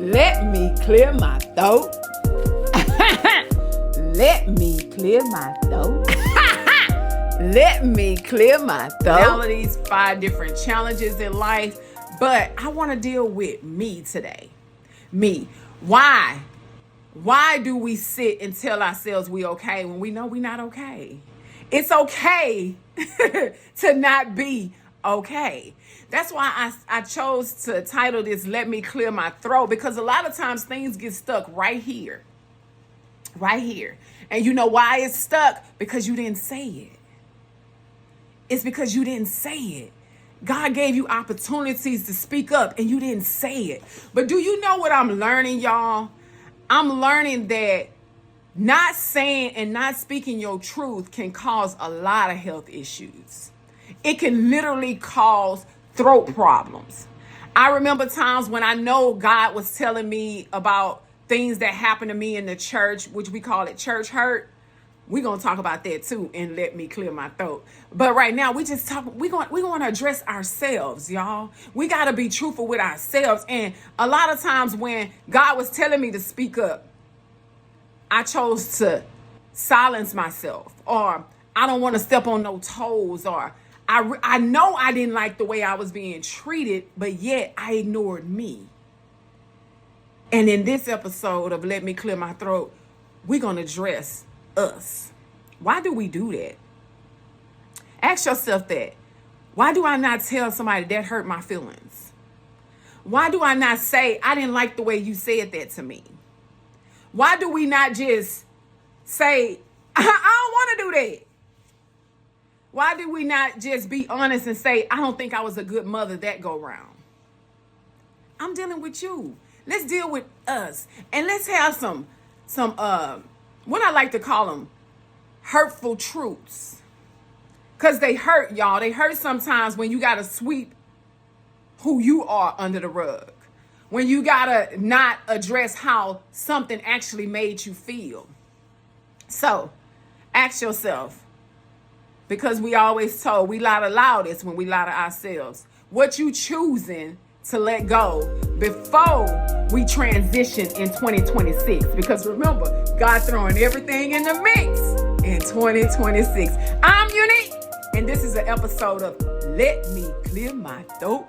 Let me clear my throat. Let me clear my throat. Let me clear my throat. All of these 5 different challenges in life, but I want to deal with me today. Me. Why? Why do we sit and tell ourselves we okay when we know we're not okay? It's okay to not be okay. That's why I chose to title this Let Me Clear My Throat, because a lot of times things get stuck right here. Right here. And you know why it's stuck? Because you didn't say it. It's because you didn't say it. God gave you opportunities to speak up and you didn't say it. But do you know what I'm learning, y'all? I'm learning that not saying and not speaking your truth can cause a lot of health issues. It can literally cause throat problems. I remember times when I know God was telling me about things that happened to me in the church, which we call it church hurt. We're going to talk about that too and let me clear my throat. But right now, we're going to address ourselves, y'all. We got to be truthful with ourselves. And a lot of times when God was telling me to speak up, I chose to silence myself, or I don't want to step on no toes, or I know I didn't like the way I was being treated, but yet I ignored me. And in this episode of Let Me Clear My Throat, we're going to address us. Why do we do that? Ask yourself that. Why do I not tell somebody that hurt my feelings? Why do I not say, I didn't like the way you said that to me? Why do we not just say, I don't want to do that? Why do we not just be honest and say, I don't think I was a good mother that go round? I'm dealing with you. Let's deal with us. And let's have some what I like to call them, hurtful truths. Because they hurt, y'all. They hurt sometimes when you got to sweep who you are under the rug. When you got to not address how something actually made you feel. So, ask yourself, because we always told we lie the loudest when we lie to ourselves. What you choosing to let go before we transition in 2026? Because remember, God throwing everything in the mix in 2026. I'm Unique, and this is an episode of Let Me Clear My Throat.